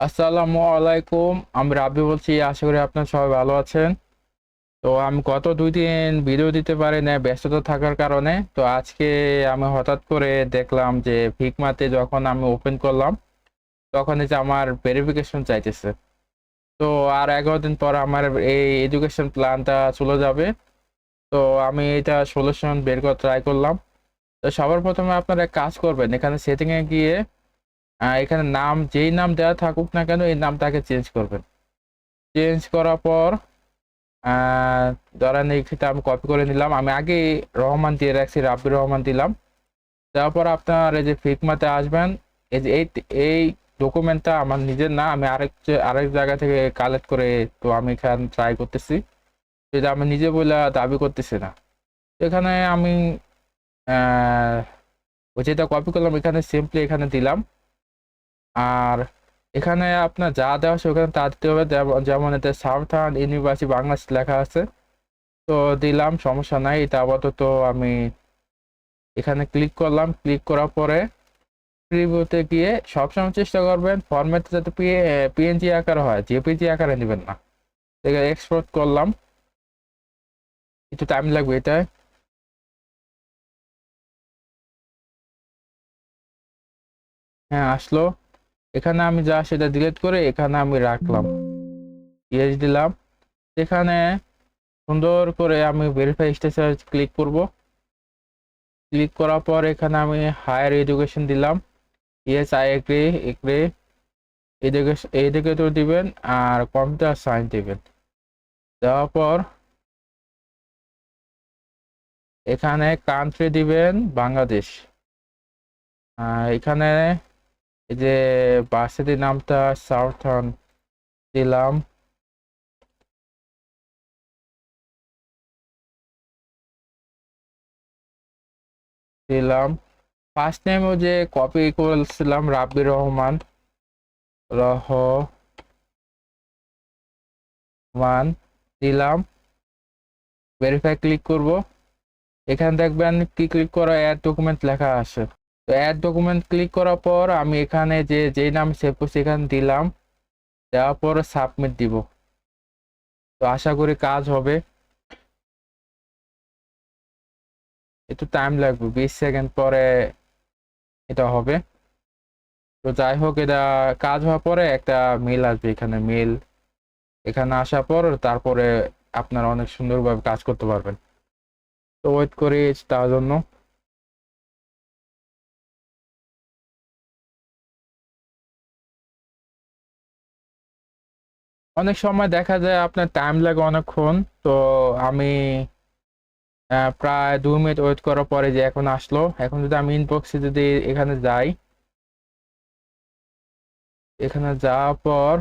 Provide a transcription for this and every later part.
আসসালামু আলাইকুম। আমি রাব্বি বলছি। আশা করি আপনার সবাই ভালো আছেন। তো আমি গত ২ দিন ভিডিও দিতে পারি না ব্যস্ততা থাকার কারণে। তো আজকে আমি হঠাৎ করে দেখলাম যে ফিগমাতে যখন আমি ওপেন করলাম তখন এই যে আমার ভেরিফিকেশন চাইতেছে। তো আর ১১ দিন পর আমার এই এডুকেশন প্ল্যানটা চলে যাবে। তো আমি এটা সলিউশন বের করে ট্রাই করলাম। তো সবার প্রথমে আপনারা এক কাজ করবেন, এখানে সেটিং এ গিয়ে এখানে নাম যেই নাম দেওয়া থাকুক না কেন এই নামটাকে চেঞ্জ করবেন। চেঞ্জ করার পর আহ, ধরেন এইটা আমি কপি করে নিলাম। আমি আগে রহমান দিয়ে রাখছি, রাব্বির রহমান দিলাম। তারপর আপনার এই যে ফিগমাতে আসবেন। এই যে এই ডকুমেন্টটা আমার নিজের না, আমি আরেক জায়গা থেকে কালেক্ট করে, তো আমি এখানে ট্রাই করতেছি। এটা আমি নিজে বলে দাবি করতেছি না। তো এখানে আমি আহ ওই যেটা কপি করলাম এখানে সিম্পলি এখানে দিলাম। আর এখানে আপনার যা দেওয়া আছে ওখানে তা দিতে হবে। যেমন এতে সাউথার্ন ইউনিভার্সিটি বাংলাদেশ লেখা আছে, তো দিলাম, সমস্যা নাই। এটা আপাতত আমি এখানে ক্লিক করলাম। ক্লিক করার পরে প্রিভিউতে গিয়ে সবসময় চেষ্টা করবেন ফরম্যাট যাতে পিএনজি আকার হয়, জেপিজি আকারে নেবেন না। এটা এক্সপোর্ট করলাম, একটু টাইম লাগবে এটা। হ্যাঁ, আসলো। এখানে আমি যা সেটা ডিলিট করে এখানে আমি রাখলাম, ইয়েস দিলাম। এখানে সুন্দর করে আমি ভেরিফাই স্টেটাসে ক্লিক করব। ক্লিক করার পর এখানে আমি হায়ার এডুকেশন দিলাম, yes I agree. Agree educator দিবেন আর কম্পিউটার সায়েন্স দিবেন। দেওয়ার পর এখানে কান্ট্রি দিবেন বাংলাদেশ। এখানে এই যে ভার্সিটির নামটা সাউথার্ন দিলাম। দিলাম ফার্স্ট নেম ও যে কপি করেছিলাম, রাব্বির রহমান। রহমান দিলাম। ভেরিফাই ক্লিক করব। এখানে দেখবেন কি ক্লিক করা অ্যাড ডকুমেন্ট লেখা আছে। তো অ্যাড ডকুমেন্ট ক্লিক করার পর আমি এখানে যেই নাম সেভ করছি এখানে দিলাম। দেওয়ার পর সাবমিট দিব। তো আশা করি কাজ হবে। একটু টাইম লাগবে, 20 সেকেন্ড পরে এটা হবে। তো যাই হোক, এটা কাজ হওয়ার পরে একটা মেল আসবে। এখানে মেল এখানে আসার পর তারপরে আপনারা অনেক সুন্দরভাবে কাজ করতে পারবেন। তো ওয়েট করি তার জন্য। অনেক সময় দেখা যায় আপনার টাইম লাগে অনেকক্ষণ। তো আমি প্রায় 2 মিনিট ওয়েট করার পরে যে এখন আসলো। এখন যদি আমি ইনবক্সে যদি এখানে যাই, এখানে যাওয়ার পর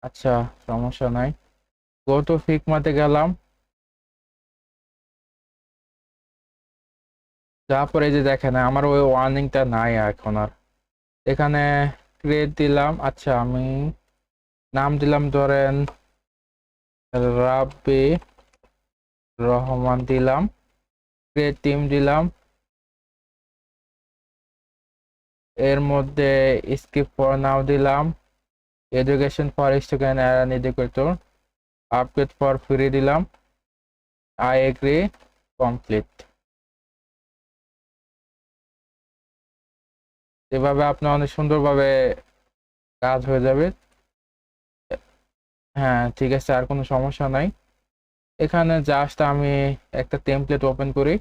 আচ্ছা, সমস্যা নাই। গো টু ফিগমাতে গেলাম। যাওয়ার পরে এই যে দেখেন আমার ওই ওয়ার্নিংটা নাই এখন আর। এখানে ক্রিয়েট দিলাম। আচ্ছা, আমি নাম দিলাম ধরেন রাব্বি রহমান দিলাম। ক্রিয়েট টিম দিলাম। এর মধ্যে স্কিপ ফর নাও দিলাম। Education for student and educator update for free দিলাম। I agree, complete. এভাবে আপনার অনেক সুন্দরভাবে কাজ হয়ে যাবে। হ্যাঁ, ঠিক আছে, আর কোনো সমস্যা নাই। এখানে জাস্ট আমি একটা টেমপ্লেট ওপেন করি।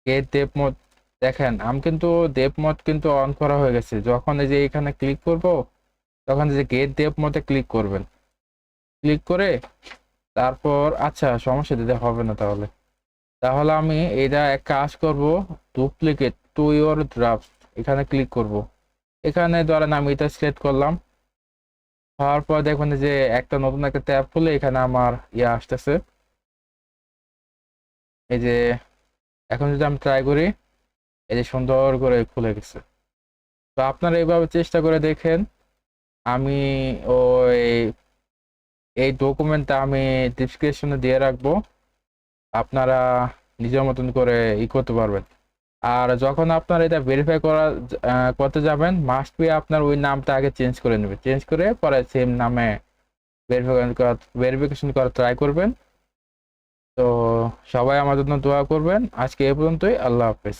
Get dev mode. দেখেন আমি কিন্তু ডেভ মোড কিন্তু অন করা হয়ে গেছে। যখন এই যে এখানে ক্লিক করব তখন এই যে গেট ডেভ মোডে ক্লিক করবেন। ক্লিক করে তারপর আচ্ছা, সমস্যা দিতে হবে না। তাহলে তাহলে আমি এটা এক কাজ করব, ডুপ্লিকেট টু ইওর ড্রাফট এখানে ক্লিক করব। এখানে ধরেন আমি এটা সিলেক্ট করলাম। হওয়ার পর দেখবেন যে একটা নতুন একটা ট্যাব খুলে এখানে আমার আসতেছে। এই যে এখন যদি আমি ট্রাই করি, এই যে সুন্দর করে খুলে গেছে। তো আপনারা এইভাবে চেষ্টা করে দেখেন। আমি ওই এই ডকুমেন্টটা আমি ডিসক্রিপশনে দিয়ে রাখবো। আপনারা নিজের মতন করে করতে পারবেন। আর যখন আপনারা এটা ভেরিফাই করতে যাবেন, মাস্ট বি আপনার ওই নামটা আগে চেঞ্জ করে নেবেন, চেঞ্জ করে পরে সেম নামে ভেরিফিকেশন করার ট্রাই করবেন। তো সবাই আমার জন্য দোয়া করবেন। আজকে এ পর্যন্তই। আল্লাহ হাফেজ।